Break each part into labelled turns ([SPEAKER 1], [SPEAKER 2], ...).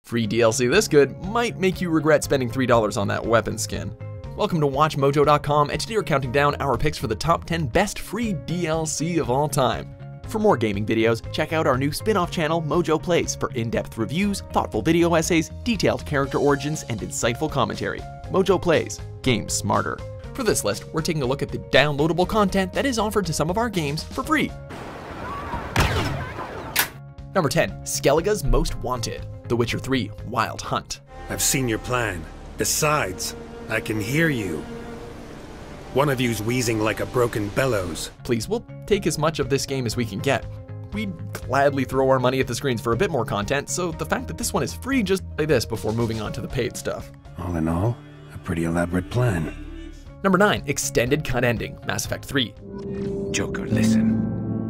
[SPEAKER 1] Free DLC this good might make you regret spending $3 on that weapon skin. Welcome to WatchMojo.com, and today we're counting down our picks for the top 10 best free DLC of all time. For more gaming videos, check out our new spin-off channel, Mojo Plays, for in-depth reviews, thoughtful video essays, detailed character origins, and insightful commentary. Mojo Plays, games smarter. For this list, we're taking a look at the downloadable content that is offered to some of our games for free. Number 10, Skellige's Most Wanted, The Witcher 3 Wild Hunt.
[SPEAKER 2] I've seen your plan. Besides, I can hear you. One of you's wheezing like a broken bellows.
[SPEAKER 1] Please, we'll take as much of this game as we can get. We'd gladly throw our money at the screens for a bit more content, so the fact that this one is free, just play this before moving on to the paid stuff.
[SPEAKER 2] All in all, a pretty elaborate plan.
[SPEAKER 1] Number 9, Extended Cut Ending, Mass Effect 3.
[SPEAKER 3] Joker, listen.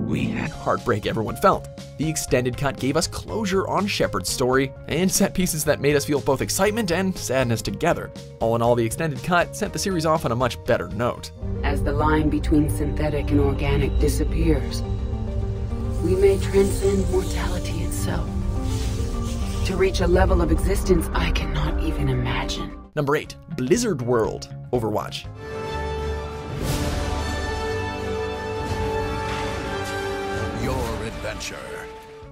[SPEAKER 3] We had
[SPEAKER 1] Heartbreak everyone felt. The extended cut gave us closure on Shepard's story, and set pieces that made us feel both excitement and sadness together. All in all, the extended cut sent the series off on a much better note.
[SPEAKER 4] As the line between synthetic and organic disappears, we may transcend mortality itself to reach a level of existence I cannot even imagine.
[SPEAKER 1] Number 8, Blizzard World, Overwatch.
[SPEAKER 3] your adventure.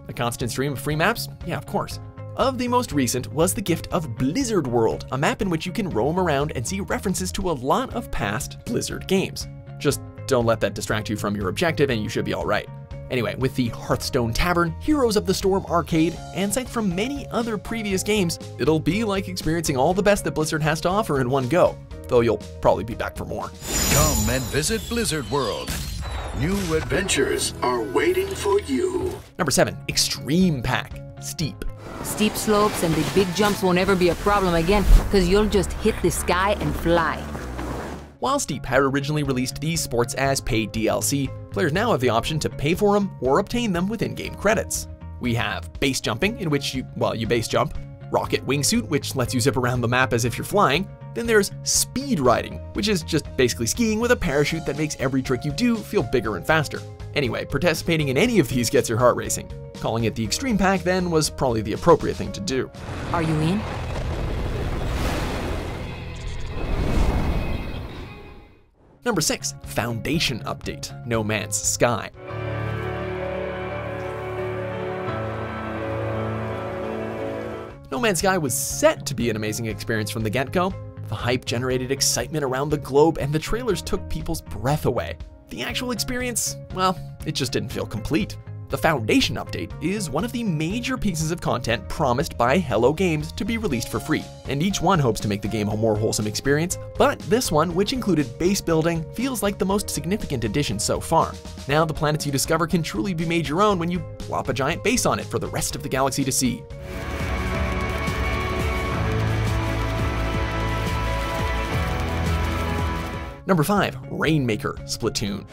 [SPEAKER 1] A constant stream of free maps? Yeah, of course. Of the most recent was the gift of Blizzard World, a map in which you can roam around and see references to a lot of past Blizzard games. Just don't let that distract you from your objective and you should be alright. Anyway, with the Hearthstone Tavern, Heroes of the Storm arcade, and sites from many other previous games, it'll be like experiencing all the best that Blizzard has to offer in one go, though you'll probably be back for more.
[SPEAKER 3] Come and visit Blizzard World. New adventures are waiting for you.
[SPEAKER 1] Number 7, Extreme Pack, Steep.
[SPEAKER 5] Steep slopes and the big jumps won't ever be a problem again, because you'll just hit the sky and fly.
[SPEAKER 1] While Steep had originally released these sports as paid DLC, players now have the option to pay for them or obtain them with in-game credits. We have base jumping, in which you base jump, rocket wingsuit, which lets you zip around the map as if you're flying. Then there's speed riding, which is just basically skiing with a parachute that makes every trick you do feel bigger and faster. Anyway, participating in any of these gets your heart racing. Calling it the Extreme Pack then was probably the appropriate thing to do.
[SPEAKER 5] Are you in?
[SPEAKER 1] Number 6, Foundation Update, No Man's Sky. No Man's Sky was set to be an amazing experience from the get-go. The hype generated excitement around the globe, and the trailers took people's breath away. The actual experience, well, it just didn't feel complete. The Foundation Update is one of the major pieces of content promised by Hello Games to be released for free, and each one hopes to make the game a more wholesome experience, but this one, which included base building, feels like the most significant addition so far. Now the planets you discover can truly be made your own when you plop a giant base on it for the rest of the galaxy to see. Number 5, Rainmaker, Splatoon.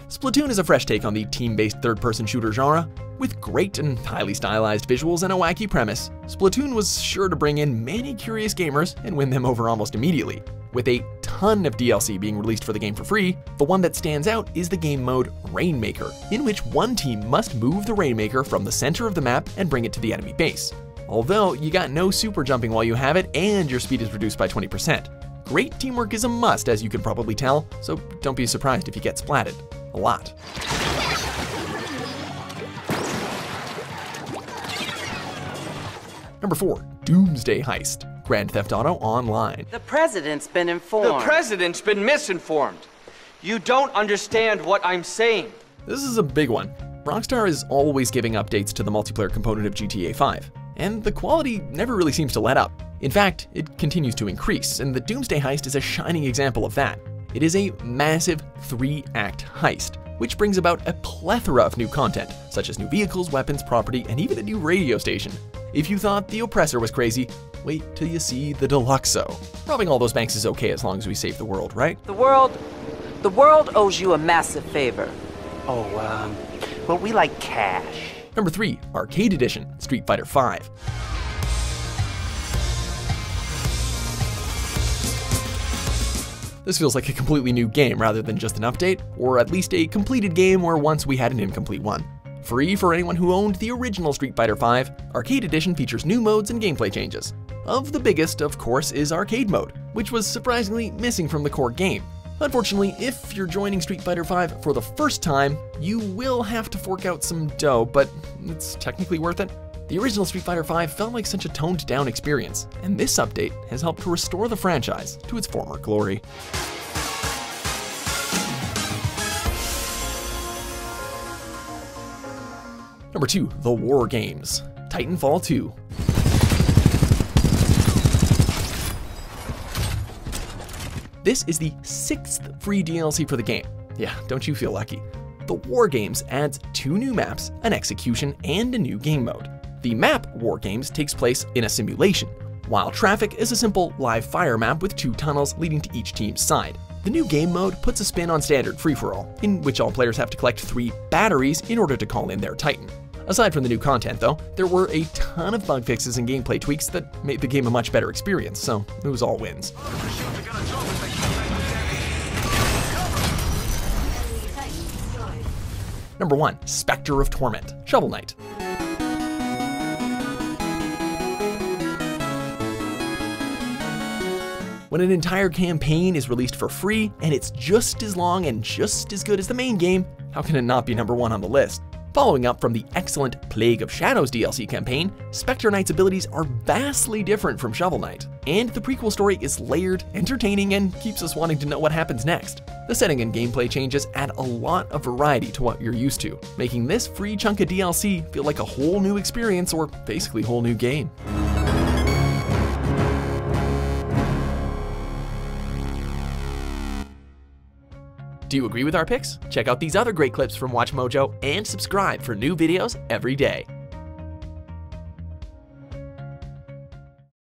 [SPEAKER 1] Splatoon is a fresh take on the team-based third-person shooter genre. With great and highly stylized visuals and a wacky premise, Splatoon was sure to bring in many curious gamers and win them over almost immediately. With a ton of DLC being released for the game for free, the one that stands out is the game mode Rainmaker, in which one team must move the Rainmaker from the center of the map and bring it to the enemy base. Although, you got no super jumping while you have it, and your speed is reduced by 20%. Great teamwork is a must, as you can probably tell, so don't be surprised if you get splatted. A lot. Number 4, Doomsday Heist, Grand Theft Auto Online.
[SPEAKER 6] The president's been informed.
[SPEAKER 7] The president's been misinformed. You don't understand what I'm saying.
[SPEAKER 1] This is a big one. Rockstar is always giving updates to the multiplayer component of GTA 5, and the quality never really seems to let up. In fact, it continues to increase, and the Doomsday Heist is a shining example of that. It is a massive 3-act heist, which brings about a plethora of new content, such as new vehicles, weapons, property, and even a new radio station. If you thought The Oppressor was crazy, wait till you see the Deluxo. Robbing all those banks is okay as long as we save the world, right?
[SPEAKER 6] The world owes you a massive favor. Oh, well, we like cash.
[SPEAKER 1] Number 3, Arcade Edition, Street Fighter V. The This feels like a completely new game rather than just an update, or at least a completed game where once we had an incomplete one. Free for anyone who owned the original Street Fighter V, Arcade Edition features new modes and gameplay changes. Of the biggest, of course, is Arcade Mode, which was surprisingly missing from the core game. Unfortunately, if you're joining Street Fighter V for the first time, you will have to fork out some dough, but it's technically worth it. The original Street Fighter V felt like such a toned-down experience, and this update has helped to restore the franchise to its former glory. Number 2, The War Games, Titanfall 2. This is the 6th free DLC for the game. Yeah, don't you feel lucky? The War Games adds 2 new maps, an execution, and a new game mode. The map War Games takes place in a simulation, while Traffic is a simple live fire map with 2 tunnels leading to each team's side. The new game mode puts a spin on standard free-for-all, in which all players have to collect 3 batteries in order to call in their Titan. Aside from the new content though, there were a ton of bug fixes and gameplay tweaks that made the game a much better experience, so it was all wins. Number 1, Spectre of Torment, Shovel Knight. When an entire campaign is released for free, and it's just as long and just as good as the main game, how can it not be number 1 on the list? Following up from the excellent Plague of Shadows DLC campaign, Spectre Knight's abilities are vastly different from Shovel Knight, and the prequel story is layered, entertaining, and keeps us wanting to know what happens next. The setting and gameplay changes add a lot of variety to what you're used to, making this free chunk of DLC feel like a whole new experience or basically whole new game. Do you agree with our picks? Check out these other great clips from WatchMojo and subscribe for new videos every day.